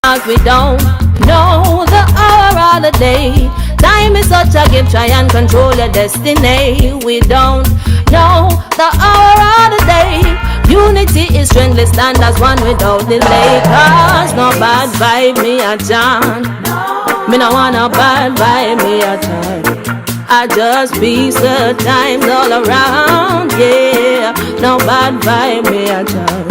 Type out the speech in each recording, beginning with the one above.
'cause we don't know the hour or the day. Time is such a gift, try and control your destiny. We don't know the hour or the day. Unity is strength, let's stand as one without delay. 'Cause no bad vibe me a chant. Me no want no bad vibe me a chant. I just peace the times all around, yeah. No bad vibe me a chant.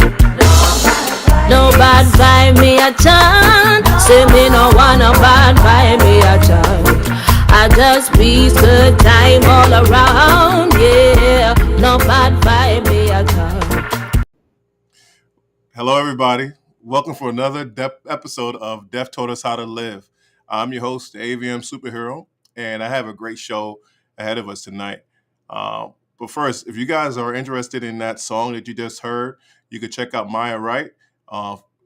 No bad vibe me a chant. Say me no want no bad vibe me a chant. I just peace the time all around, yeah. No bad vibe me a chant. Hello, everybody. Welcome for another episode of Death Taught Us How to Live. I'm your host, the AVM Superhero, and I have a great show ahead of us tonight. But first, if you guys are interested in that song that you just heard, you can check out Maya Wright.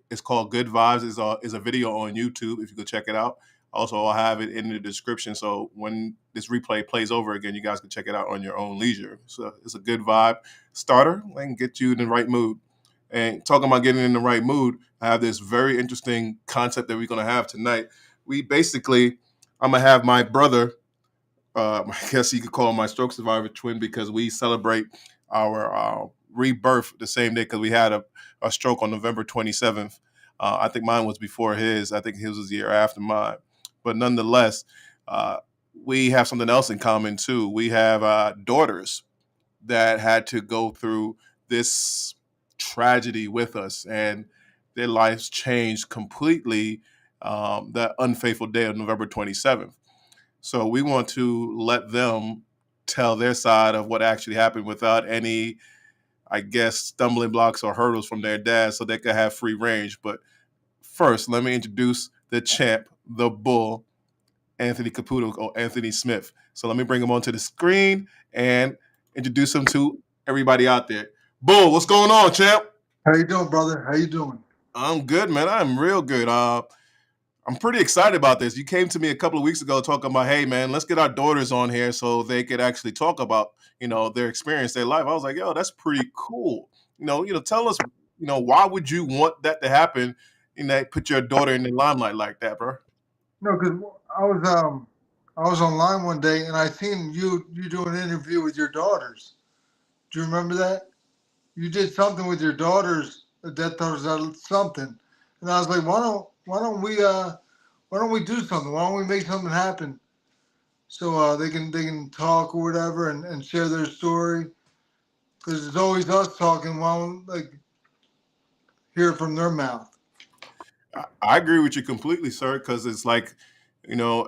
It's called Good Vibes. Is a video on YouTube if you could check it out. Also, I'll have it in the description, so when this replay plays over again, you guys can check it out on your own leisure. So it's a good vibe starter and get you in the right mood. And talking about getting in the right mood, I have this very interesting concept that we're going to have tonight. I'm going to have my brother, I guess you could call him my stroke survivor twin, because we celebrate our rebirth the same day, because we had a stroke on November 27th. I think mine was before his. I think his was the year after mine. But nonetheless, we have something else in common too. We have daughters that had to go through this tragedy with us, and their lives changed completely that unfaithful day of November 27th. So we want to let them tell their side of what actually happened without any, I guess, stumbling blocks or hurdles from their dad, so they could have free range. But first, let me introduce the champ, the bull, Anthony Caputo, or Anthony Smith. So let me bring him onto the screen and introduce him to everybody out there. Bull, what's going on, champ? How you doing, brother? How you doing? I'm good, man. I'm real good. I'm pretty excited about this. You came to me a couple of weeks ago talking about, hey, man, let's get our daughters on here so they could actually talk about, their experience, their life. I was like, yo, that's pretty cool. Tell us, why would you want that to happen and that put your daughter in the limelight like that, bro? No, because I was online one day and I seen you do an interview with your daughters. Do you remember that? You did something with your daughters that was something, and I was like, why don't we do something? Why don't we make something happen so they can talk or whatever and share their story? Because it's always us talking. Why don't hear it from their mouth? I agree with you completely, sir, because it's like,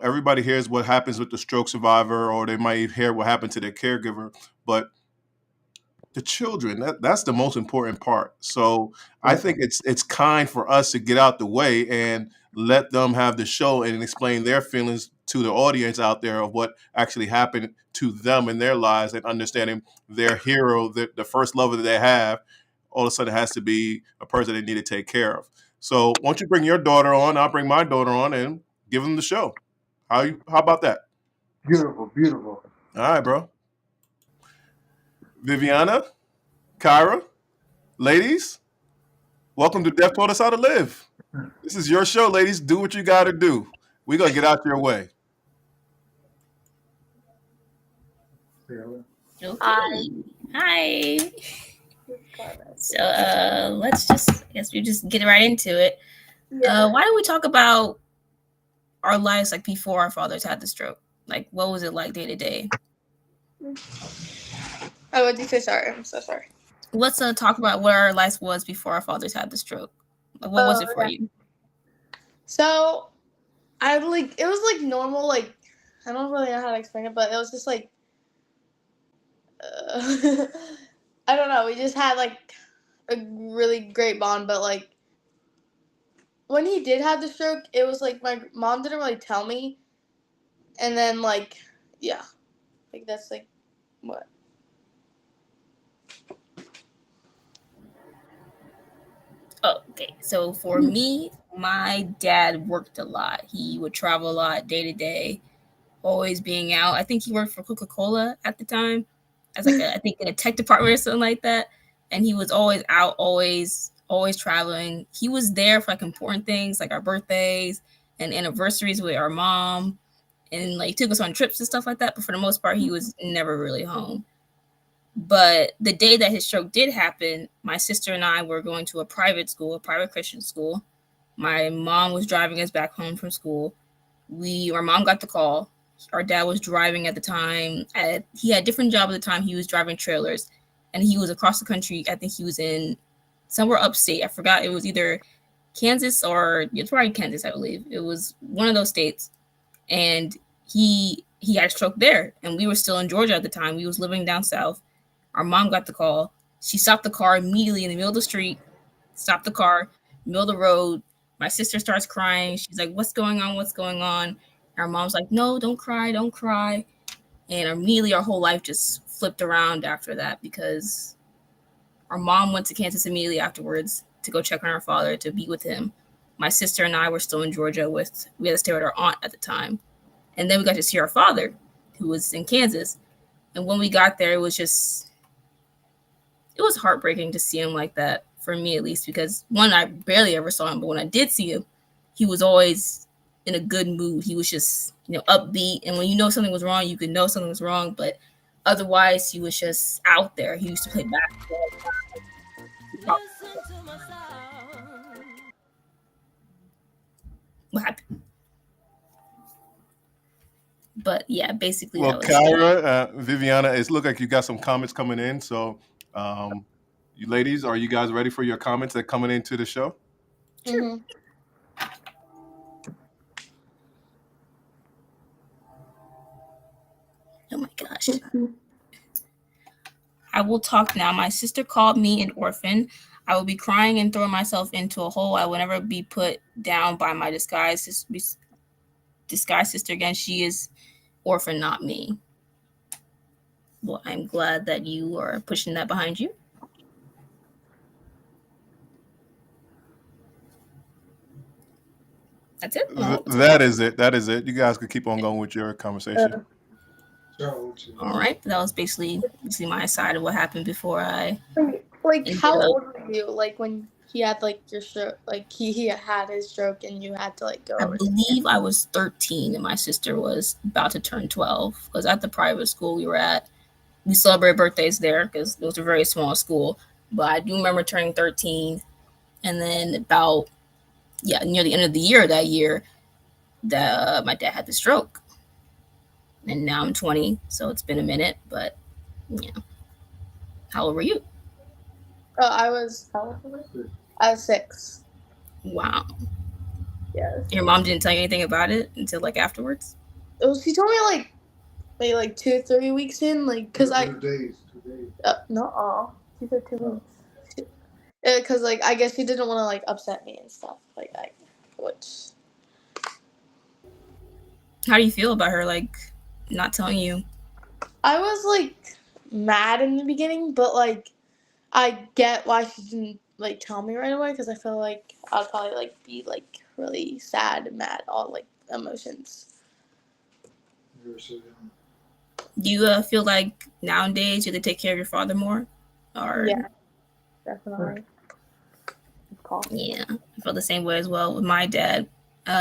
everybody hears what happens with the stroke survivor, or they might hear what happened to their caregiver, but the children, that's the most important part. So I think it's kind for us to get out the way and let them have the show and explain their feelings to the audience out there of what actually happened to them in their lives, and understanding their hero, the first lover that they have, all of a sudden has to be a person they need to take care of. So why don't you bring your daughter on? I'll bring my daughter on and give them the show. How about that? Beautiful, beautiful. All right, bro. Viviana, Kyra, ladies, welcome to Death Taught Us How to Live. This is your show, ladies. Do what you got to do. We're going to get out your way. Okay. Hi. So I guess we just get right into it. Yeah. Why don't we talk about our lives like before our fathers had the stroke? Like, what was it like day to day? Oh, what did you say? Sorry, I'm so sorry. Let's talk about what our life was before our fathers had the stroke. Like, what was it for you? So, it was like normal. Like, I don't really know how to explain it, but it was just like, I don't know. We just had like a really great bond, but like when he did have the stroke, it was like my mom didn't really tell me, and then like, yeah, like that's like what. Okay, so for me, my dad worked a lot. He would travel a lot day to day, always being out. I think he worked for Coca-Cola at the time, as like I think in a tech department or something like that. And he was always out, always always traveling. He was there for like important things like our birthdays and anniversaries with our mom, and like took us on trips and stuff like that. But for the most part, he was never really home. But the day that his stroke did happen, my sister and I were going to a private school, a private Christian school. My mom was driving us back home from school. Our mom got the call. Our dad was driving at the time. He had a different job at the time. He was driving trailers, and he was across the country. I think he was in somewhere upstate. I forgot. It was either Kansas or it's probably Kansas, I believe. It was one of those states, and he had a stroke there, and we were still in Georgia at the time. We was living down south. Our mom got the call. She stopped the car immediately in the middle of the street, stopped the car, middle of the road. My sister starts crying. She's like, what's going on? What's going on? Our mom's like, no, don't cry, don't cry. And immediately our whole life just flipped around after that, because our mom went to Kansas immediately afterwards to go check on our father, to be with him. My sister and I were still in Georgia we had to stay with our aunt at the time. And then we got to see our father, who was in Kansas. And when we got there, it was heartbreaking to see him like that, for me at least, because one, I barely ever saw him, but when I did see him, he was always in a good mood. He was just, upbeat. And when you know something was wrong, you could know something was wrong, but otherwise he was just out there. He used to play basketball. What happened? But yeah, basically. Well, Kyra, Viviana, it looks like you got some comments coming in. So, you ladies, are you guys ready for your comments that are coming into the show? Sure. Mm-hmm. Oh my gosh. I will talk now. My sister called me an orphan. I will be crying and throwing myself into a hole. I will never be put down by my disguised sister again. She is orphan, not me. Well, I'm glad that you are pushing that behind you. That's it. That is it. That is it. You guys could keep on going with your conversation. All right. That was basically my side of what happened before I. Like, how old were you? Like when he had like your stroke, like he had his stroke, and you had to like go. I believe I was 13, and my sister was about to turn 12. Because at the private school we were at, we celebrated birthdays there because it was a very small school. But I do remember turning 13, and then about near the end of the year that year, my dad had the stroke, and now I'm 20, so it's been a minute. But how old were you? Oh, I was 6. Wow. Yeah. Your mom didn't tell you anything about it until like afterwards? She told me like 2-3 weeks in, like, because 2 days. No, she said 2 weeks. Because like I guess she didn't want to like upset me and stuff like that. Which. How do you feel about her like not telling you? I was like mad in the beginning, but like I get why she didn't like tell me right away, because I feel like I'd probably like be like really sad and mad, all like emotions. Do you feel like nowadays you have to take care of your father more? Or yeah, definitely. Yeah, I feel the same way as well with my dad.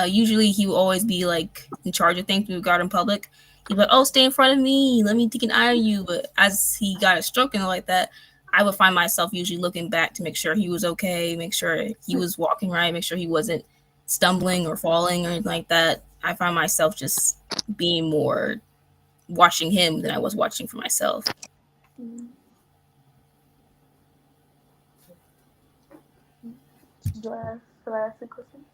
Usually he will always be like in charge of things when we got in public. He'd be like, oh, stay in front of me, let me take an eye on you. But as he got a stroke and like that, I would find myself usually looking back to make sure he was okay, make sure he was walking right, make sure he wasn't stumbling or falling or anything like that. I find myself just being more watching him than I was watching for myself. Do I ask a question?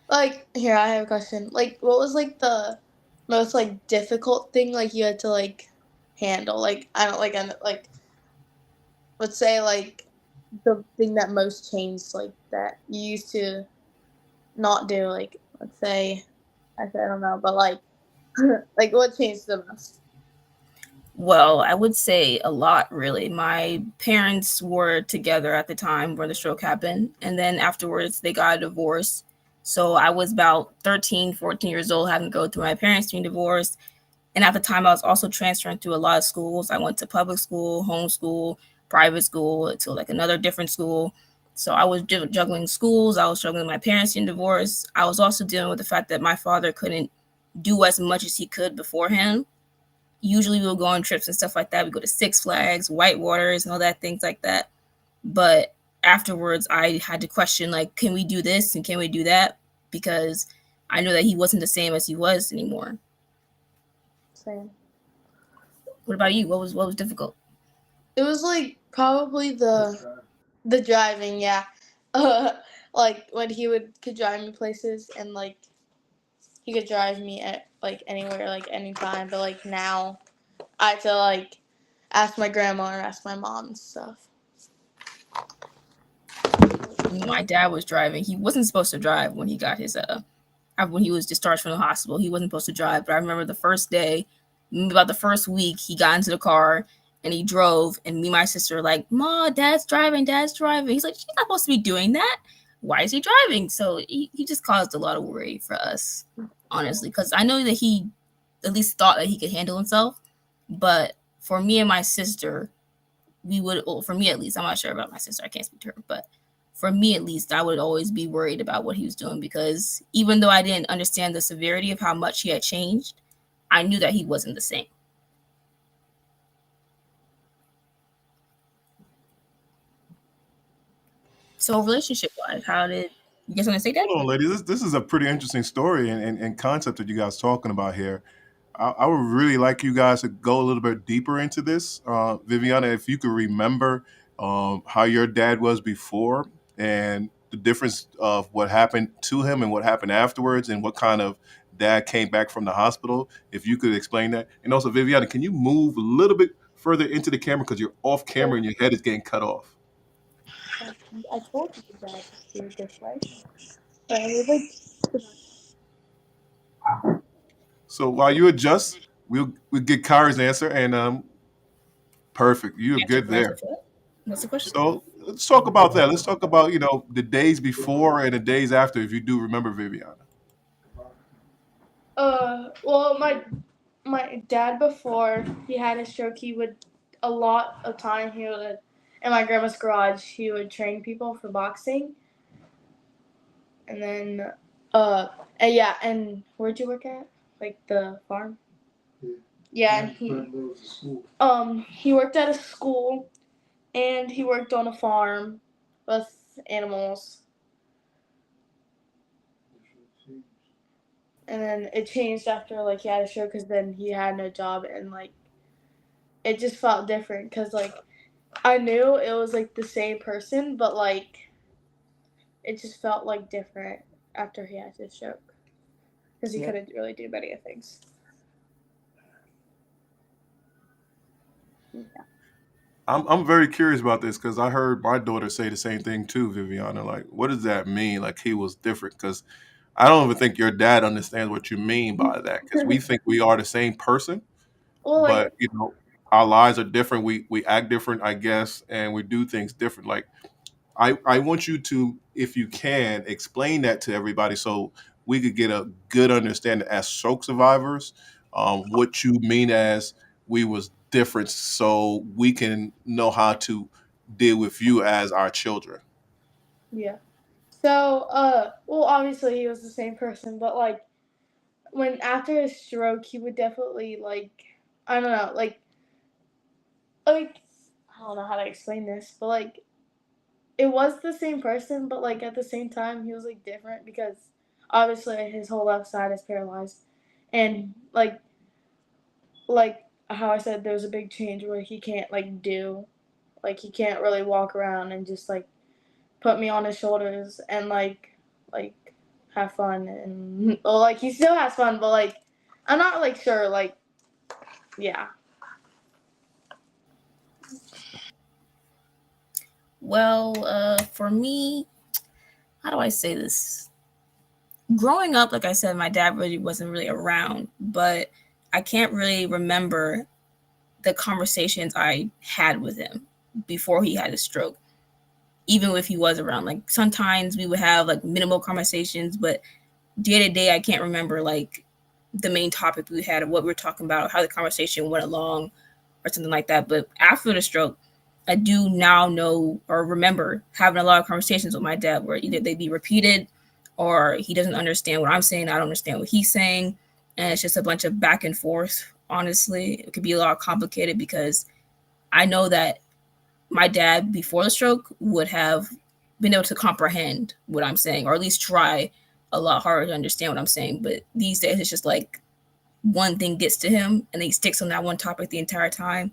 Like, here, I have a question. Like, what was like the most like difficult thing like you had to like handle? Like, I don't like let's say like the thing that most changed, like that you used to not do. Like, let's say, I don't know, but like like what changed the most? Well, I would say a lot, really. My parents were together at the time when the stroke happened, and then afterwards they got a divorce. So I was about 13, 14 years old, having to go through my parents being divorced. And at the time, I was also transferring through a lot of schools. I went to public school, homeschool, private school to like another different school. So I was juggling schools. I was struggling with my parents getting divorced. I was also dealing with the fact that my father couldn't do as much as he could beforehand. Usually we would go on trips and stuff like that. We go to Six Flags, White Waters, and all that, things like that. But afterwards, I had to question, like, can we do this and can we do that? Because I know that he wasn't the same as he was anymore. Same. What about you? What was difficult? It was like probably the driving, yeah. Like when he could drive me places, and like he could drive me at like anywhere, like anytime. But like now, I had to like ask my grandma or ask my mom and stuff. My dad was driving. He wasn't supposed to drive when he got his when he was discharged from the hospital. He wasn't supposed to drive. But I remember the first day, about the first week, he got into the car and he drove, and me and my sister were like, "Ma, Dad's driving, Dad's driving." He's like, "He's not supposed to be doing that. Why is he driving?" So he just caused a lot of worry for us, honestly, because I know that he at least thought that he could handle himself. But for me and my sister, we would, well, for me at least, I'm not sure about my sister. I can't speak to her, but for me at least, I would always be worried about what he was doing, because even though I didn't understand the severity of how much he had changed, I knew that he wasn't the same. So relationship-wise, how did you guys want to say that? Hold on, ladies. This is a pretty interesting story and concept that you guys talking about here. I would really like you guys to go a little bit deeper into this. Viviana, if you could remember how your dad was before and the difference of what happened to him and what happened afterwards and what kind of dad came back from the hospital, if you could explain that. And also, Viviana, can you move a little bit further into the camera because you're off camera and your head is getting cut off? I told you that to do it this way. But I was like, So while you adjust, we'll get Kari's answer and perfect. You're good there. What's the question? So let's talk about that. Let's talk about, the days before and the days after, if you do remember, Viviana. well, my dad, before he had a stroke, he would, a lot of time, he would, in my grandma's garage, he would train people for boxing. And then, and yeah, and where'd you work at? Like the farm? Yeah, and he worked at a school, and he worked on a farm with animals. And then it changed after like he had a stroke, because then he had no job, and like it just felt different, because like I knew it was like the same person, but like it just felt like different after he had his stroke, because he couldn't really do many things. Yeah. I'm very curious about this because I heard my daughter say the same thing too, Viviana. Like, what does that mean? Like, he was different? Because I don't even think your dad understands what you mean by that. Because we think we are the same person, Well, but our lives are different. We act different, I guess, and we do things different. Like, I want you to, if you can, explain that to everybody so we could get a good understanding as stroke survivors, what you mean as we was different, so we can know how to deal with you as our children. yeah. So, well, obviously he was the same person, but like when after his stroke, he would definitely like, I don't know, like I don't know how to explain this, but like it was the same person, but like at the same time he was like different, because obviously his whole left side is paralyzed, and like how I said, there's a big change where he can't like he can't really walk around and just like put me on his shoulders and like have fun, and well, like he still has fun, but like I'm not like sure, like yeah. Well, for me, how do I say this? Growing up, like I said, my dad really wasn't really around, but I can't really remember the conversations I had with him before he had a stroke, even if he was around. Like sometimes we would have like minimal conversations, but day to day, I can't remember like the main topic we had or what we were talking about, how the conversation went along or something like that. But after the stroke, I do now know or remember having a lot of conversations with my dad where either they be repeated or he doesn't understand what I'm saying, I don't understand what he's saying, and it's just a bunch of back and forth. Honestly, it could be a lot complicated because I know that my dad before the stroke would have been able to comprehend what I'm saying, or at least try a lot harder to understand what I'm saying. But these days, it's just like one thing gets to him, and he sticks on that one topic the entire time,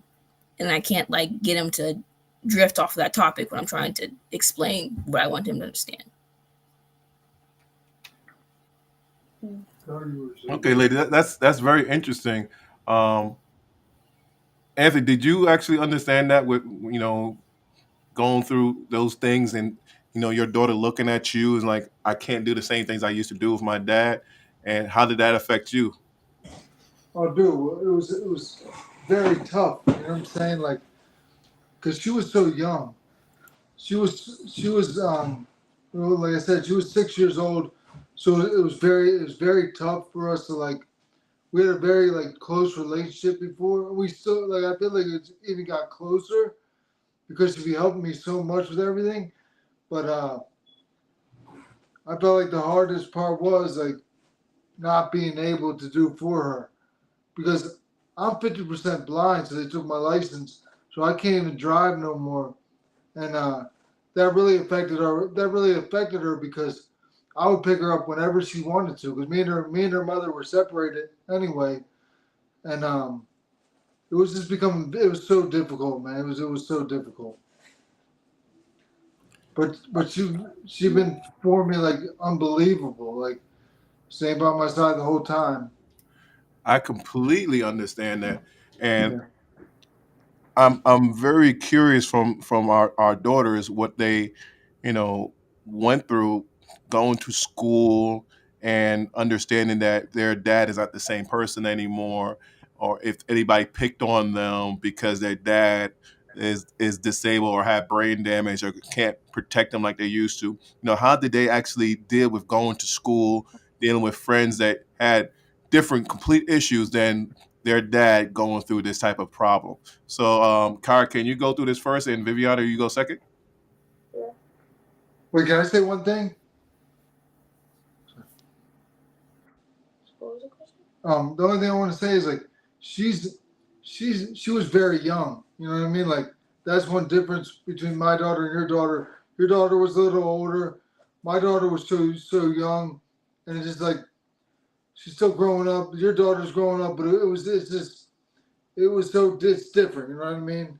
and I can't like get him to drift off of that topic when I'm trying to explain what I want him to understand. Okay, lady, that's very interesting. Um, Anthony, did you actually understand that with going through those things and your daughter looking at you and like, I can't do the same things I used to do with my dad, and how did that affect you? Oh, dude, it was very tough. You know what I'm saying? Like, cause she was so young. She was well, like I said, she was 6 years old. So it was very tough for us to like. We had a very like close relationship before. We still like. I feel like it even got closer because she helped me so much with everything. But I felt like the hardest part was like not being able to do for her because I'm 50% blind, so they took my license, so I can't even drive no more, and that really affected her. That really affected her because I would pick her up whenever she wanted to, because me and her mother were separated anyway, and it was just becoming. It was so difficult, man. It was so difficult. But she been for me like unbelievable, like staying by my side the whole time. I completely understand that, and Yeah. I'm very curious from our daughters what they, you know, went through going to school and understanding that their dad is not the same person anymore, or if anybody picked on them because their dad is disabled or had brain damage or can't protect them like they used to. How did they actually deal with going to school, dealing with friends that had different complete issues than their dad going through this type of problem? So, Kara, can you go through this first, and Viviana, you go second? Wait, can I say one thing? The only thing I want to say is like she's she was very young. You know what I mean? Like that's one difference between my daughter and your daughter. Your daughter was a little older. My daughter was so young, and it's just like she's still growing up. Your daughter's growing up, but it's just it's different. You know what I mean?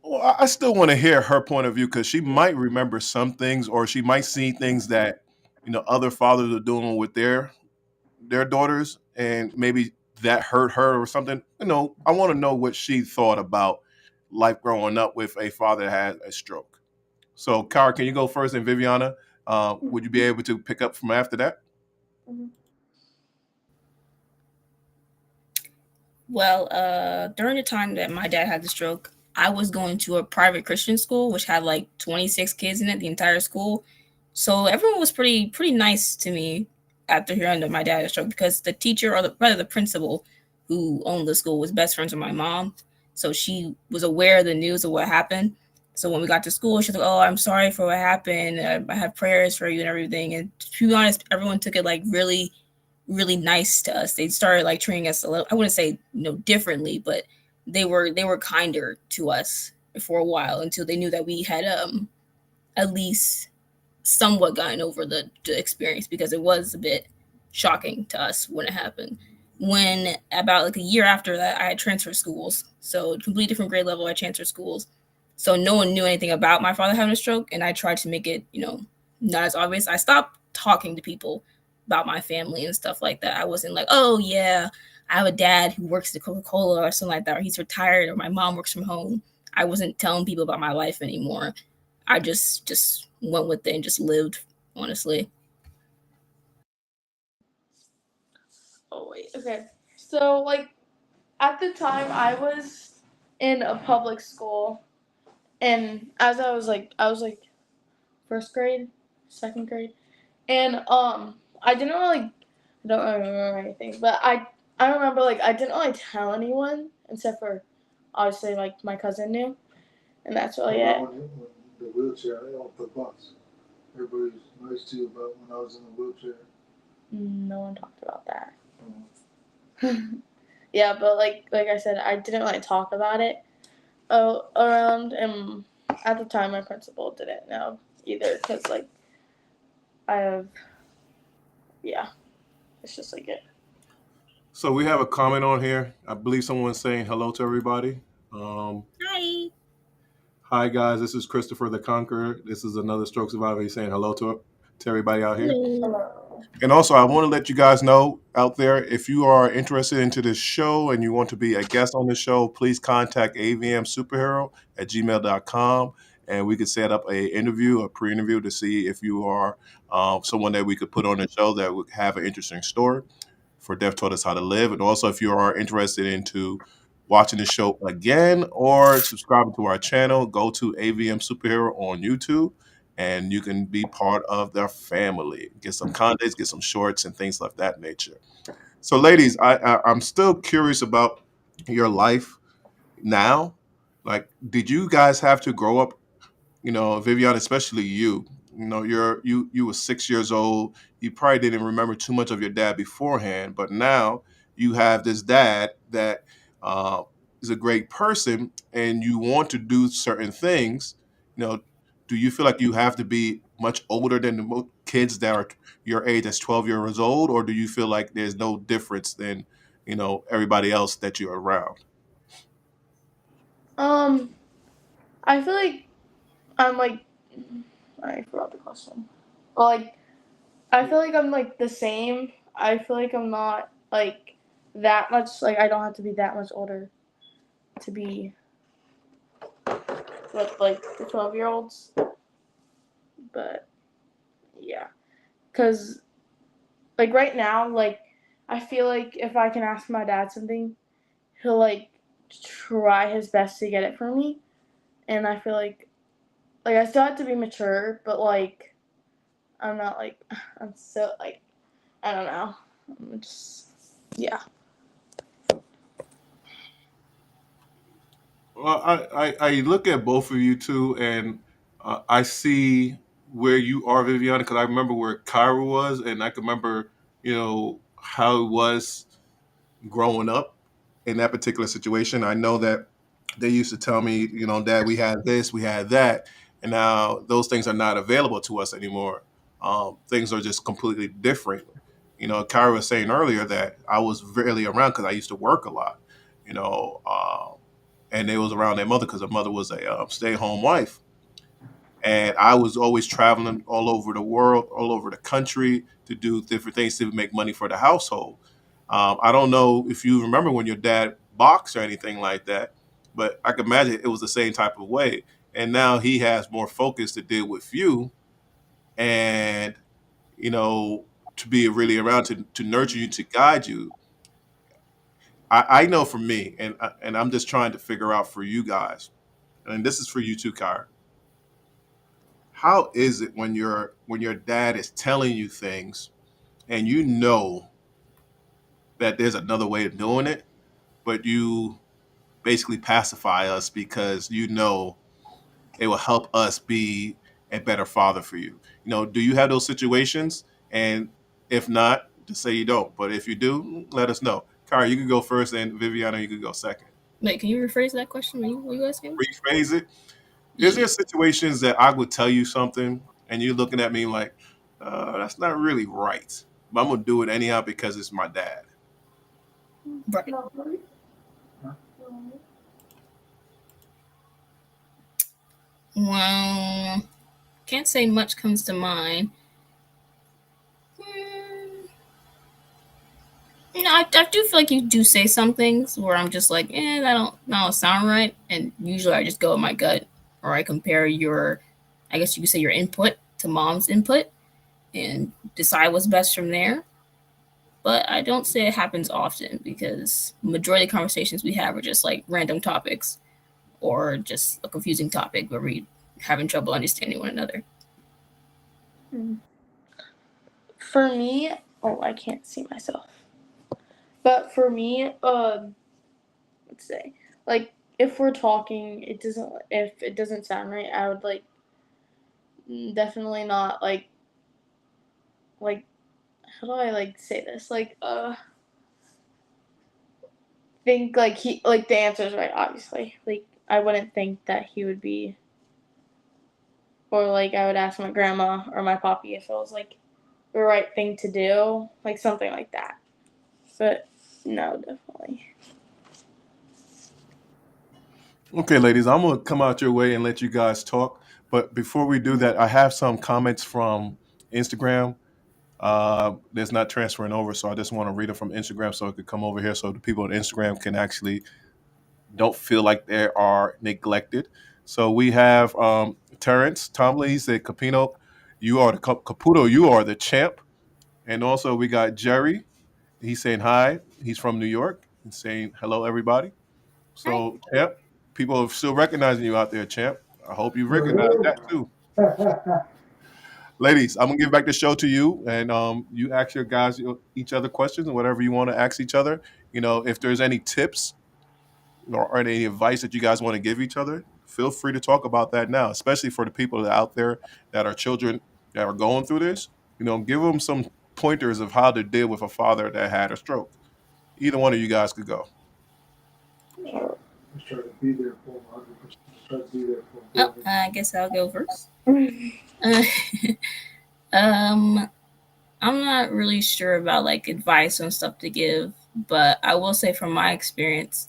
Well, I still want to hear her point of view because she might remember some things, or she might see things that other fathers are doing with their daughters, and maybe that hurt her or something. I want to know what she thought about life growing up with a father that had a stroke. So, Kara, can you go first, and Viviana, would you be able to pick up from after that? Well, during the time that my dad had the stroke, I was going to a private Christian school, which had like 26 kids in it, the entire school. So everyone was pretty nice to me after hearing that my dad had a stroke because the teacher, or rather the principal who owned the school, was best friends with my mom. So she was aware of the news of what happened. So when we got to school, she was like, "Oh, I'm sorry for what happened. I have prayers for you and everything." And to be honest, everyone took it like really nice to us. They started like treating us a little, I wouldn't say differently, but they were kinder to us for a while until they knew that we had at least somewhat gotten over the experience, because it was a bit shocking to us when it happened. When about like a year after that, I had transferred schools, so completely different grade level. I transferred schools, so no one knew anything about my father having a stroke, and I tried to make it not as obvious. I stopped talking to people about my family and stuff like that. I wasn't like, oh yeah, I have a dad who works at Coca-Cola or something like that, or he's retired, or my mom works from home. I wasn't telling people about my life anymore. I just went with it and just lived, honestly. Oh wait, okay. So like at the time I was in a public school, and as I was like first grade, second grade, and I didn't really I don't really remember anything, but I remember like I didn't really tell anyone except for obviously like my cousin knew, and that's really What it. about when you in the wheelchair off the bus? Everybody's nice to you about when I was in the wheelchair. No one talked about that. Oh. Yeah, but like I said, I didn't like talk about it around, and at the time my principal didn't know either, because like I have, yeah, it's just like it. So we have a comment on here. I believe someone's saying hello to everybody. Hi. Hi guys, this is Christopher the Conqueror. This is another stroke survivor. He's saying hello to everybody out here. Hello. Hello. And also, I want to let you guys know out there, if you are interested into this show and you want to be a guest on the show, please contact avmsuperhero@gmail.com, and we could set up a pre-interview to see if you are someone that we could put on the show that would have an interesting story for Deaf Taught Us How to Live. And also, if you are interested into watching the show again or subscribing to our channel, go to AVM Superhero on YouTube and you can be part of their family. Get some contests, get some shorts and things like that nature. So ladies, I'm still curious about your life now. Like, did you guys have to grow up, Vivian, especially you were 6 years old. You probably didn't remember too much of your dad beforehand, but now you have this dad that uh, is a great person, and you want to do certain things. Do you feel like you have to be much older than the kids that are your age, that's 12 years old, or do you feel like there's no difference than everybody else that you're around? I feel like I'm like, I forgot the question. Well, like I feel like I'm like the same. I feel like I'm not like that much. Like I don't have to be that much older to be with like the 12-year-olds. But yeah, because like right now, like I feel like if I can ask my dad something, he'll like try his best to get it for me, and I feel like I still have to be mature, but like I'm not like I'm so like I don't know. I'm just yeah. Well, I look at both of you two, and I see where you are, Viviana, because I remember where Kyra was, and I can remember, how it was growing up in that particular situation. I know that they used to tell me, Dad, we had this, we had that, and now those things are not available to us anymore. Things are just completely different. Kyra was saying earlier that I was rarely around because I used to work a lot. You know. And they was around their mother because her mother was a stay-at-home wife. And I was always traveling all over the world, all over the country to do different things to make money for the household. I don't know if you remember when your dad boxed or anything like that, but I can imagine it was the same type of way. And now he has more focus to deal with you and, you know, to be really around to nurture you, to guide you. I know for me, and I'm just trying to figure out for you guys, and this is for you too, Kyra. How is it when your dad is telling you things and you know that there's another way of doing it, but you basically pacify us because you know it will help us be a better father for you? Do you have those situations? And if not, just say you don't. But if you do, let us know. Kyra, you can go first, and Viviana, you can go second. Wait, can you rephrase that question? Were you asking? Rephrase it. Is Yeah. there situations that I would tell you something and you're looking at me like, that's not really right, but I'm gonna do it anyhow because it's my dad? Right. Well, can't say much comes to mind. Hmm. I do feel like you do say some things where I'm just like, that don't sound right. And usually I just go with my gut, or I compare I guess you could say your input to mom's input and decide what's best from there. But I don't say it happens often because majority of conversations we have are just like random topics or just a confusing topic where we having trouble understanding one another. For me, oh, I can't see myself. But for me, let's say, like if we're talking, if it doesn't sound right, I would like definitely not like how do I like say this? Think like he like the answer is right, obviously. Like I wouldn't think that he would be, or like I would ask my grandma or my poppy if it was like the right thing to do, like something like that. But no, definitely. Okay, ladies, I'm gonna come out your way and let you guys talk. But before we do that, I have some comments from Instagram. That's not transferring over, so I just want to read it from Instagram so it could come over here, so the people on Instagram can actually don't feel like they are neglected. So we have Terrence Tomley. He said, "Capino, you are the Caputo. You are the champ." And also we got Jerry. He's saying hi. He's from New York. He's saying hello, everybody. Hi. So, champ, people are still recognizing you out there, champ. I hope you recognize that too. Ladies, I'm gonna give back the show to you, and you ask your guys each other questions and whatever you want to ask each other. If there's any tips or any advice that you guys want to give each other, feel free to talk about that now. Especially for the people that out there that are children that are going through this. Give them some pointers of how to deal with a father that had a stroke. Either one of you guys could go. Just try to be there for them 100%. Just try to be there for Oh, them. I guess I'll go first. um, I'm not really sure about like advice and stuff to give, but I will say from my experience,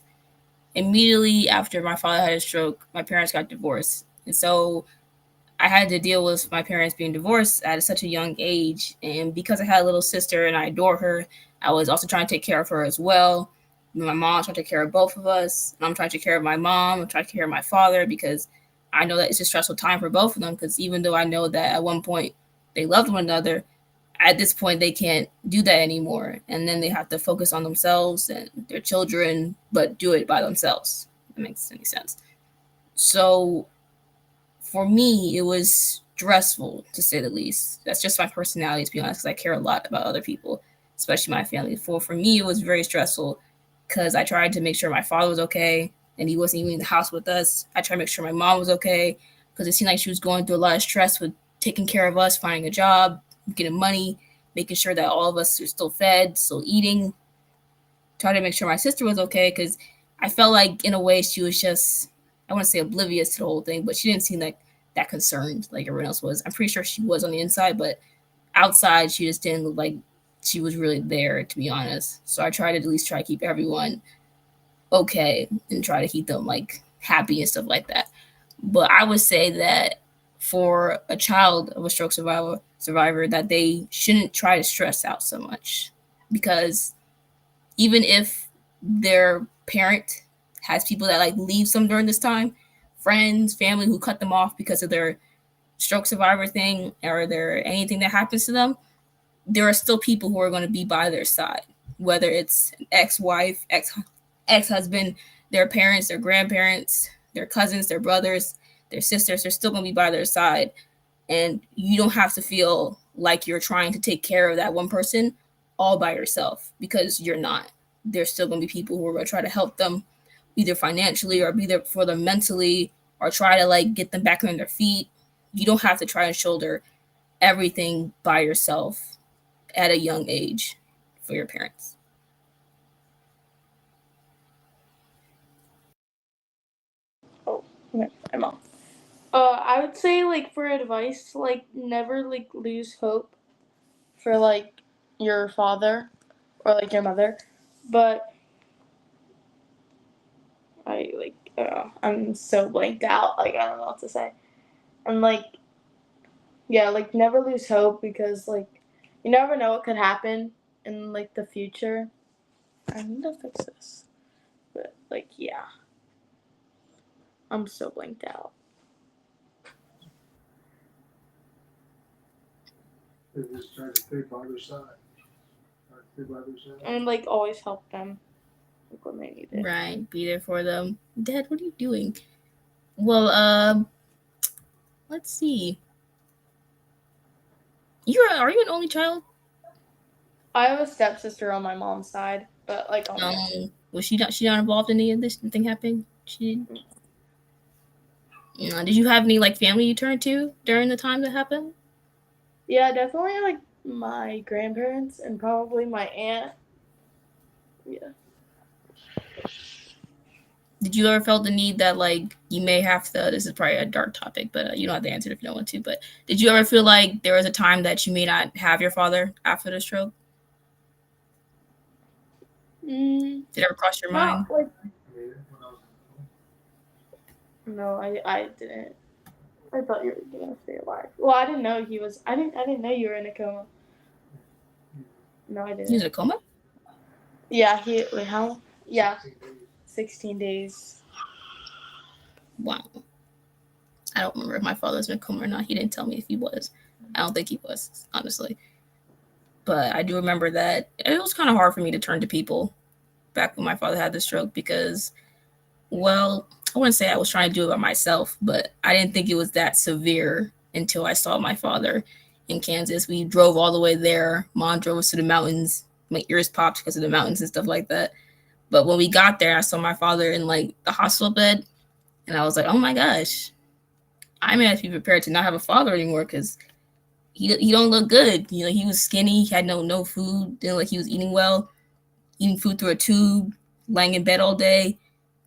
immediately after my father had a stroke, my parents got divorced. And so I had to deal with my parents being divorced at such a young age. And because I had a little sister and I adore her, I was also trying to take care of her as well. My mom trying to take care of both of us. And I'm trying to take care of my mom. I'm trying to take care of my father because I know that it's a stressful time for both of them. Because even though I know that at one point they loved one another, at this point they can't do that anymore. And then they have to focus on themselves and their children, but do it by themselves. If that makes any sense. So for me, it was stressful to say the least. That's just my personality, to be honest, because I care a lot about other people, especially my family. For me, it was very stressful because I tried to make sure my father was okay and he wasn't even in the house with us. I tried to make sure my mom was okay because it seemed like she was going through a lot of stress with taking care of us, finding a job, getting money, making sure that all of us are still fed, still eating. Try to make sure my sister was okay because I felt like in a way she was just, I want to say oblivious to the whole thing, but she didn't seem like that concerned like everyone else was. I'm pretty sure she was on the inside, but outside she just didn't look like she was really there, to be honest. So I tried to at least try to keep everyone okay and try to keep them like happy and stuff like that. But I would say that for a child of a stroke survivor that they shouldn't try to stress out so much because even if their parent has people that like leave them during this time, friends, family who cut them off because of their stroke survivor thing or their anything that happens to them, there are still people who are going to be by their side, whether it's an ex-wife, ex-husband, their parents, their grandparents, their cousins, their brothers, their sisters. They're still going to be by their side, and you don't have to feel like you're trying to take care of that one person all by yourself because you're not. There's still going to be people who are going to try to help them either financially or be there for them mentally or try to like get them back on their feet. You don't have to try and shoulder everything by yourself at a young age for your parents. Oh, okay, my mom. I would say like for advice, like never like lose hope for like your father or like your mother, but I'm so blanked out. Like I don't know what to say. And like yeah, like never lose hope because like you never know what could happen in like the future. I need to fix this, but like yeah, I'm so blanked out. They just try to stay by their side. Try to stay by their side. And like always help them like when they need it. Right, be there for them. Dad, what are you doing? Well, let's see. Are you an only child? I have a stepsister on my mom's side, but like on Was she not involved in any of this thing happening? Did you have any like family you turned to during the time that happened? Yeah, definitely like my grandparents and probably my aunt. Yeah. Did you ever felt the need that like you may have to? This is probably a dark topic, but you don't have to answer it if you don't want to. But did you ever feel like there was a time that you may not have your father after the stroke? Did it ever cross your mind? Like, no, I didn't. I thought you were gonna stay alive. Well, I didn't know he was. I didn't know you were in a coma. No, I didn't. He was in a coma? Yeah, how? Yeah, 16 days. Wow. I don't remember if my father was in a coma or not. He didn't tell me if he was. I don't think he was, honestly. But I do remember that it was kind of hard for me to turn to people back when my father had the stroke because, well, I wouldn't say I was trying to do it by myself, but I didn't think it was that severe until I saw my father in Kansas. We drove all the way there. Mom drove us to the mountains. My ears popped because of the mountains and stuff like that. But when we got there, I saw my father in like the hospital bed, and I was like, oh my gosh, I may have to be prepared to not have a father anymore because he don't look good. You know, he was skinny. He had no food. Didn't look like he was eating well. Eating food through a tube, laying in bed all day,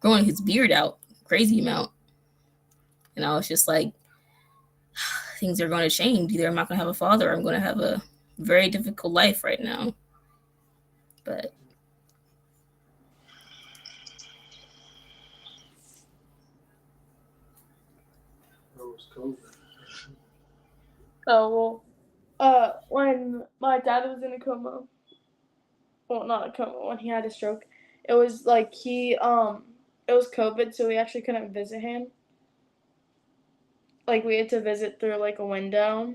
growing his beard out, crazy amount. And I was just like, things are going to change. Either I'm not going to have a father or I'm going to have a very difficult life right now. But Oh, when my dad was in a coma, well, not a coma, when he had a stroke, it was like it was COVID, so we actually couldn't visit him. Like, we had to visit through, like, a window.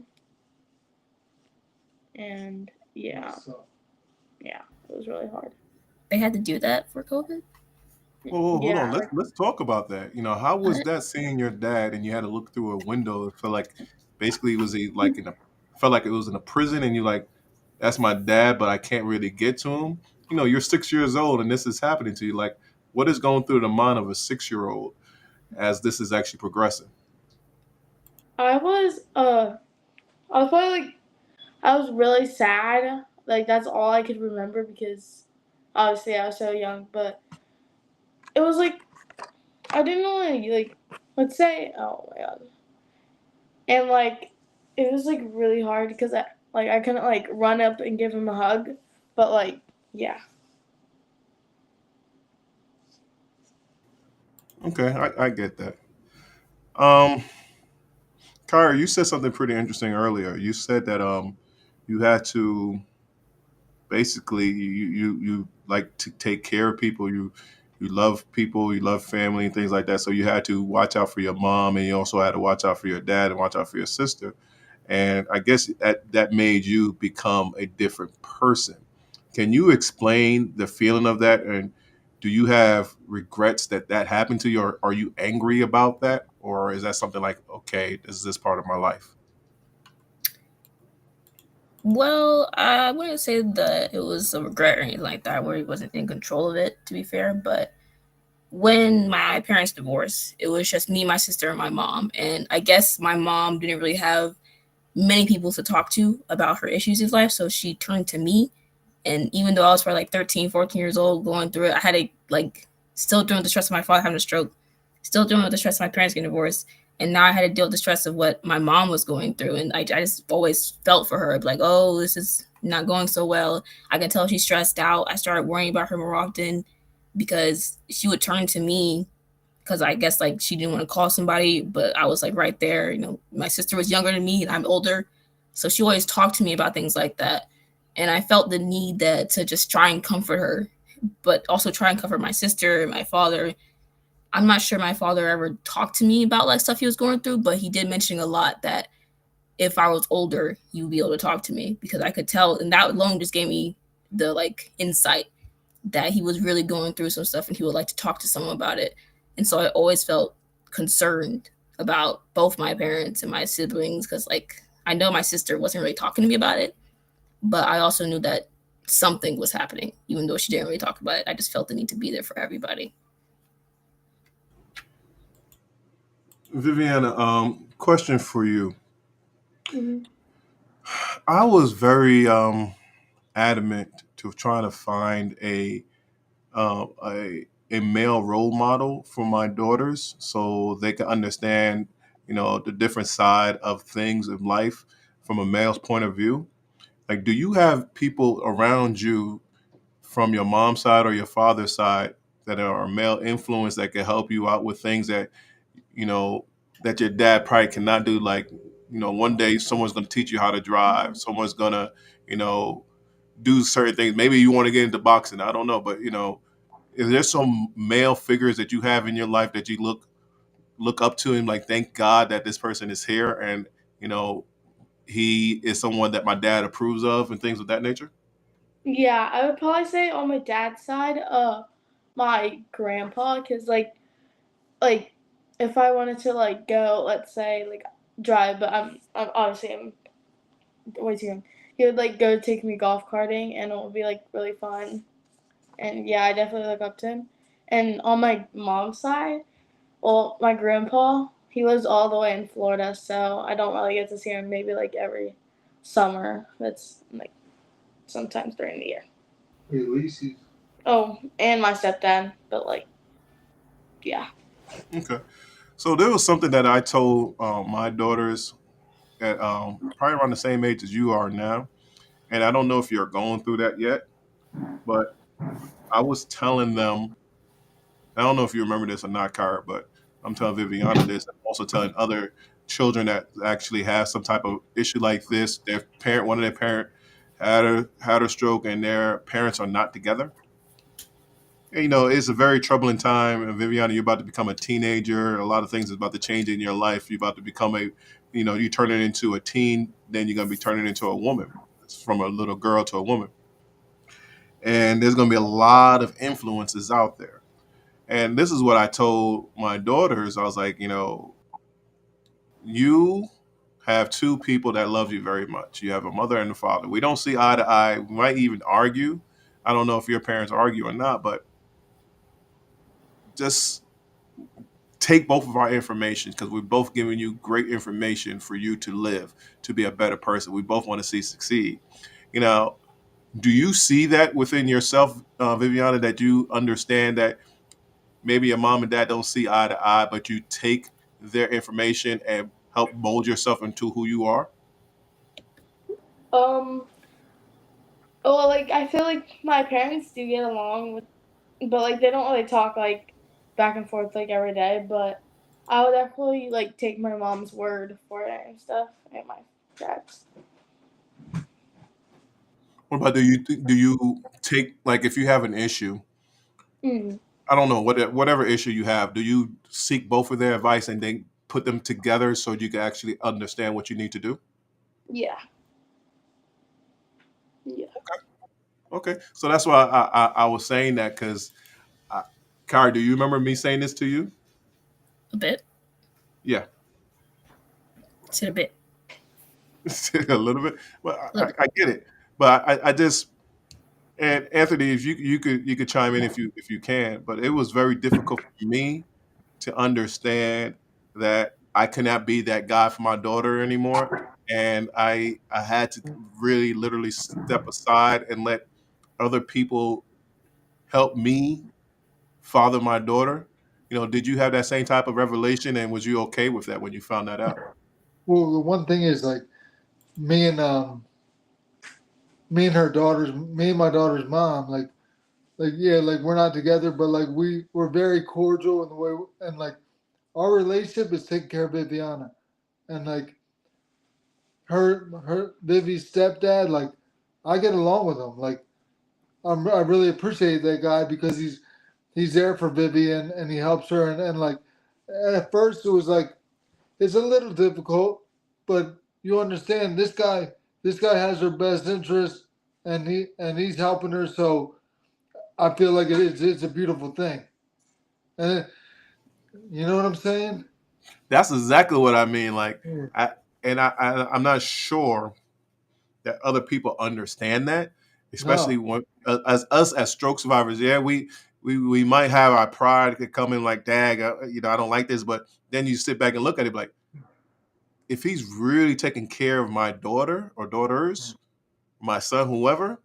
And, yeah, it was really hard. they had to do that for COVID? Well, hold on. Let's talk about that. How was that seeing your dad and you had to look through a window? It felt like basically it was felt like it was in a prison and you're like, that's my dad, but I can't really get to him. You're 6 years old and this is happening to you. Like, what is going through the mind of a 6-year-old as this is actually progressing? I was probably like, I was really sad. Like, that's all I could remember because obviously I was so young, but it was like, I didn't really, like, let's say, oh my god. And, like, it was, like, really hard because I couldn't, like, run up and give him a hug, but, like, yeah. Okay, I get that. Kyra, you said something pretty interesting earlier. You said that you had to basically you like to take care of people. You love people, you love family and things like that. So you had to watch out for your mom, and you also had to watch out for your dad and watch out for your sister. And I guess that made you become a different person. Can you explain the feeling of that? And do you have regrets that happened to you, or are you angry about that, or is that something like, okay, is this part of my life? Well, I wouldn't say that it was a regret or anything like that, where he wasn't in control of it, to be fair. But when my parents divorced, it was just me, my sister, and my mom. And I guess my mom didn't really have many people to talk to about her issues in life. So she turned to me. And even though I was probably like 13, 14 years old going through it, I had to like still dealing with the stress of my father having a stroke, still dealing with the stress of my parents getting divorced. And now I had to deal with the stress of what my mom was going through. And I just always felt for her, like, oh, this is not going so well. I can tell she's stressed out. I started worrying about her more often because she would turn to me because I guess like she didn't want to call somebody, but I was like right there. You know, my sister was younger than me and I'm older. So she always talked to me about things like that. And I felt the need that to just try and comfort her, but also try and comfort my sister, my father. I'm not sure my father ever talked to me about like stuff he was going through, but he did mention a lot that if I was older, he would be able to talk to me because I could tell. And that alone just gave me the like insight that he was really going through some stuff and he would like to talk to someone about it. And so I always felt concerned about both my parents and my siblings because like I know my sister wasn't really talking to me about it, but I also knew that something was happening, even though she didn't really talk about it. I just felt the need to be there for everybody. Viviana, question for you. Mhm. I was very adamant to trying to find uh, a a male role model for my daughters so they can understand, the different side of things in life from a male's point of view. Like, do you have people around you from your mom's side or your father's side that are a male influence that can help you out with things that you know that your dad probably cannot do? Like, one day someone's going to teach you how to drive. Someone's going to, you know, do certain things. Maybe you want to get into boxing. I don't know, but is there some male figures that you have in your life that you look up to and like, thank God that this person is here, and you know he is someone that my dad approves of and things of that nature? Yeah, I would probably say on my dad's side, my grandpa, cause like if I wanted to like go, let's say like drive, but I'm obviously I'm way too young. He would like go take me golf karting, and it would be like really fun. And yeah, I definitely look up to him. And on my mom's side, well, my grandpa, he lives all the way in Florida, so I don't really get to see him maybe like every summer. That's like sometimes during the year. At least he's Oh, and my stepdad, but like, yeah. Okay. So there was something that I told my daughters at probably around the same age as you are now, and I don't know if you're going through that yet, but I was telling them. I don't know if you remember this or not, Kara, but I'm telling Viviana this. I'm also telling other children that actually have some type of issue like this. One of their parent had a stroke, and their parents are not together. And, it's a very troubling time. And Viviana, you're about to become a teenager. A lot of things is about to change in your life. You're about to become you turn it into a teen, then you're going to be turning into a woman. It's from a little girl to a woman. And there's going to be a lot of influences out there. And this is what I told my daughters. I was like, you have two people that love you very much. You have a mother and a father. We don't see eye to eye. We might even argue. I don't know if your parents argue or not, but just take both of our information because we're both giving you great information for you to live, to be a better person. We both want to see succeed. You know, do you see that within yourself, Viviana, that you understand that maybe your mom and dad don't see eye to eye, but you take their information and help mold yourself into who you are? Um, well, like I feel like my parents do get along with, but like they don't really talk like back and forth like every day. But I would definitely like take my mom's word for it and stuff, and my dad's. What about do you take, like, if you have an issue, Mm, I don't know, whatever issue you have, do you seek both of their advice and then put them together so you can actually understand what you need to do? yeah, yeah. Okay, so that's why I was saying that because, Kari, do you remember me saying this to you? A bit. Yeah, Said a bit. a little bit. Well, A little bit. I get it, but I just, and Anthony, if you could chime in if you can, but it was very difficult for me to understand that I could not be that guy for my daughter anymore, and I had to really literally step aside and let other people help me father my daughter. Did you have that same type of revelation, and was you okay with that when you found that out? well. The one thing is like me and me and her daughters, me and my daughter's mom, like yeah, like we're not together, but like we're very cordial in the way, and like our relationship is taking care of Viviana, and like her Vivi's stepdad, like I get along with him, like I really appreciate that guy because he's there for Vivian and he helps her, and like at first it was like it's a little difficult, but you understand this guy has her best interest, and he's helping her, so I feel like it's a beautiful thing. And you know what I'm saying? That's exactly what I mean. Like, Yeah. I I'm not sure that other people understand that, especially No. when as us as stroke survivors. Yeah, we might have our pride could come in like, dag, I don't like this. But then you sit back and look at it like, if he's really taking care of my daughter or daughters, my son, whoever,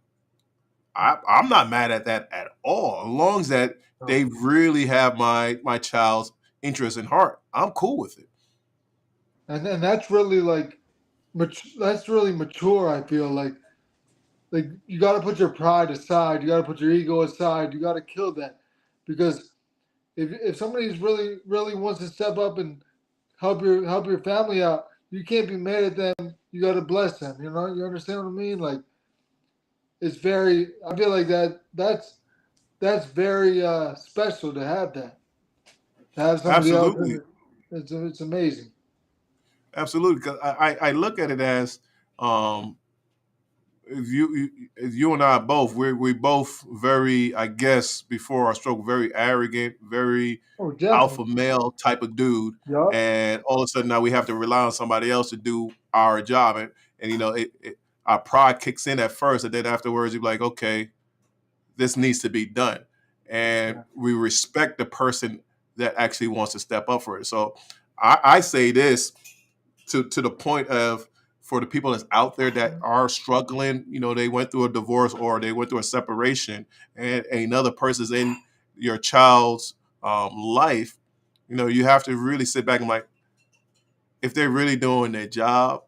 I'm not mad at that at all. As long as that they really have my child's interest in heart, I'm cool with it. And that's really like, that's really mature. I feel like you got to put your pride aside. You got to put your ego aside. You got to kill that, because if somebody's really wants to step up and help your family out, you can't be mad at them. You got to bless them. You know, you understand what I mean? Like, it's very. I feel like that's very special to have that. To have somebody else in Absolutely, it. It's amazing. absolutely. Because I look at it as um, if you and I both, we both very, I guess, before our stroke, very arrogant, very Oh, alpha definitely. male type of dude, Yup. and all of a sudden now we have to rely on somebody else to do our job, and our pride kicks in at first, and then afterwards you're like, okay, this needs to be done, and Yeah. we respect the person that actually wants to step up for it. So I say this to the point of, for the people that's out there that are struggling, they went through a divorce or they went through a separation, and another person's in your child's life, you have to really sit back and like, if they're really doing their job,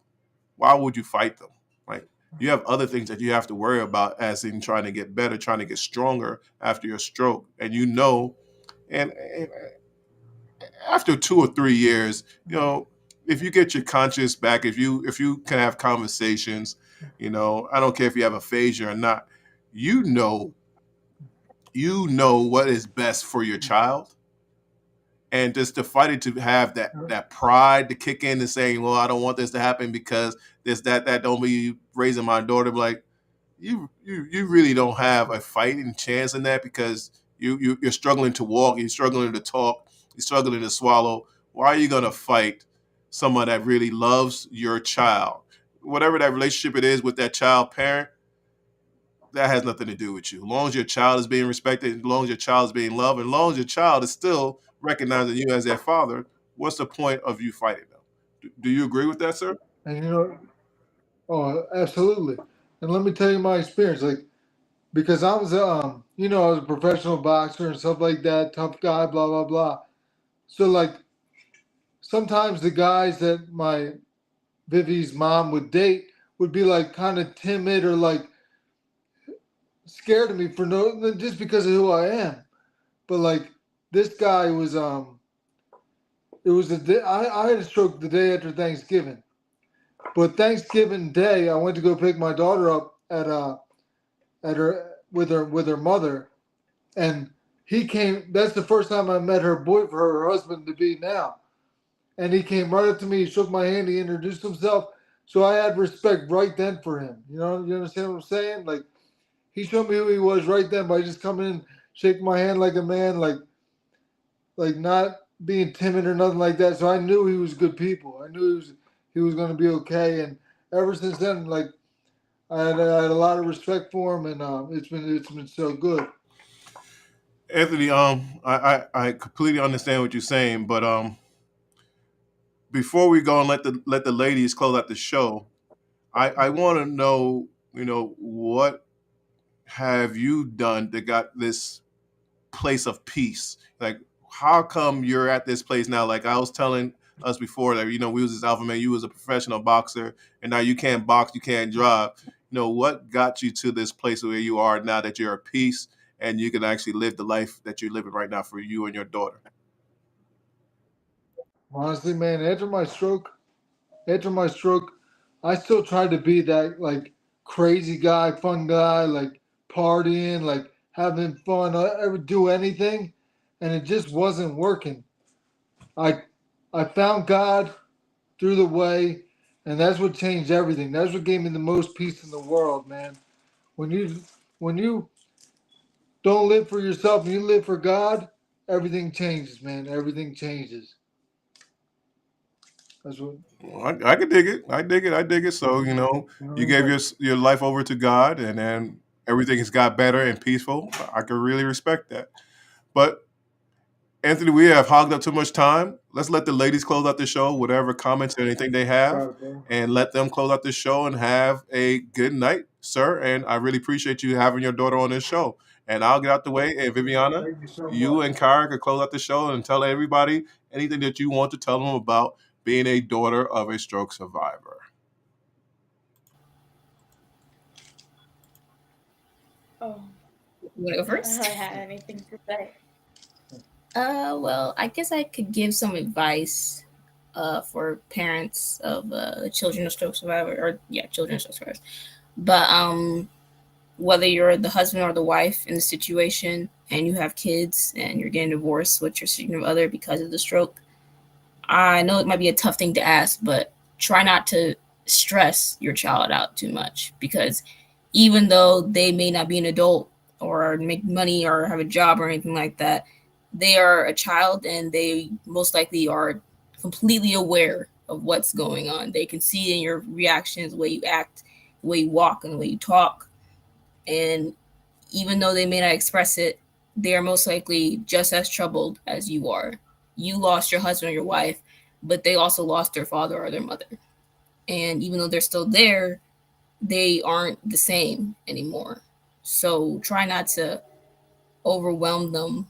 why would you fight them? Like, you have other things that you have to worry about, as in trying to get better, trying to get stronger after your stroke, and after 2 or 3 years, if you get your conscience back, if you can have conversations, I don't care if you have aphasia or not, you know, what is best for your child, and just to fight it, to have that pride to kick in and saying, well, I don't want this to happen because this that don't be raising my daughter. Like, you really don't have a fighting chance in that, because you're struggling to walk, you're struggling to talk, you're struggling to swallow. Why are you going to fight someone that really loves your child? Whatever that relationship it is with that child parent, that has nothing to do with you. As long as your child is being respected, as long as your child is being loved, and as long as your child is still recognizing you as their father, what's the point of you fighting them? Do you agree with that, sir? And oh, absolutely. And let me tell you my experience. Like, because I was I was a professional boxer and stuff like that, tough guy, blah blah blah. So like, sometimes the guys that my Vivi's mom would date would be like kind of timid or like scared of me for no just because of who I am. But like, this guy was it was the day I had a stroke the day after Thanksgiving. But Thanksgiving Day I went to go pick my daughter up at her with her mother, and he came. That's the first time I met her husband to be now, and he came right up to me, he shook my hand, he introduced himself. So I had respect right then for him. You understand what I'm saying? Like, he showed me who he was right then by just coming in, shaking my hand like a man, like not being timid or nothing like that. So I knew he was good people. I knew he was going to be okay. And ever since then, like, I had a lot of respect for him, and it's been so good. Anthony, I completely understand what you're saying, but before we go and let the ladies close out the show, I want to know, what have you done that got this place of peace? Like, how come you're at this place now? Like, I was telling us before that, we was this alpha man, you was a professional boxer, and now you can't box, you can't drive. What got you to this place where you are now, that you're at peace and you can actually live the life that you're living right now for you and your daughter? Honestly, man, after my stroke, I still tried to be that like crazy guy, fun guy, like partying, like having fun. I would do anything, and it just wasn't working. I I found God through the way, and that's what changed everything. That's what gave me the most peace in the world, man. When you don't live for yourself and you live for God, everything changes, man. Everything changes. That's what Well, I could dig it. I dig it. I dig it. So, you know what I you mean? gave Like, your life over to God, and then everything has got better and peaceful. I could really respect that. But Anthony, we have hogged up too much time. Let's let the ladies close out the show, whatever comments or anything they have, and let them close out the show and have a good night, sir. And I really appreciate you having your daughter on this show. And I'll get out the way. And Viviana, you and Kara could close out the show and tell everybody anything that you want to tell them about being a daughter of a stroke survivor. Oh, You want to go I first? don't really have anything to say. Well, I guess I could give some advice for parents of children of stroke survivors, children of stroke survivors. But whether you're the husband or the wife in the situation and you have kids and you're getting divorced with your significant other because of the stroke, I know it might be a tough thing to ask, but try not to stress your child out too much, because even though they may not be an adult or make money or have a job or anything like that, they are a child and they most likely are completely aware of what's going on. They can see in your reactions, the way you act, the way you walk, and the way you talk. And even though they may not express it, they are most likely just as troubled as you are. You lost your husband or your wife, but they also lost their father or their mother. And even though they're still there, they aren't the same anymore. So try not to overwhelm them,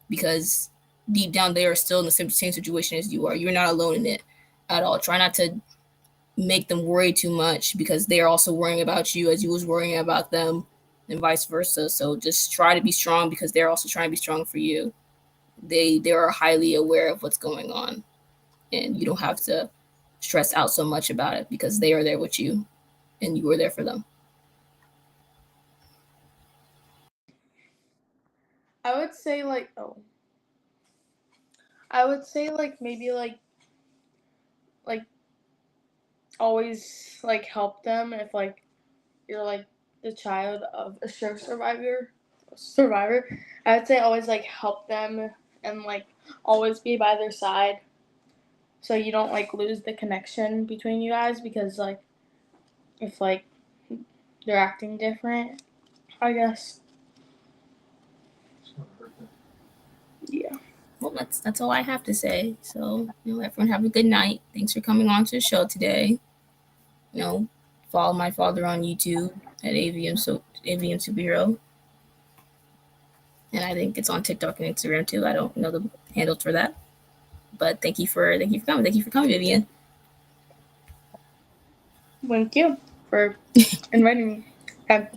because deep down they are still in the same situation as you are. You're not alone in it at all. Try not to make them worry too much, because they are also worrying about you as you was worrying about them, and vice versa. So just try to be strong, because they're also trying to be strong for you. They are highly aware of what's going on, and you don't have to stress out so much about it, because they are there with you and you were there for them. I would say maybe always help them if you're the child of a stroke survivor. I would say always help them and always be by their side, so you don't lose the connection between you guys, because if they're acting different, I guess. Yeah. Well, that's all I have to say. So, everyone have a good night. Thanks for coming on to the show today. Follow my father on YouTube at AVM Superhero. And I think it's on TikTok and Instagram too. I don't know the handles for that. But thank you for coming. Thank you for coming, Vivian. Thank you for inviting me.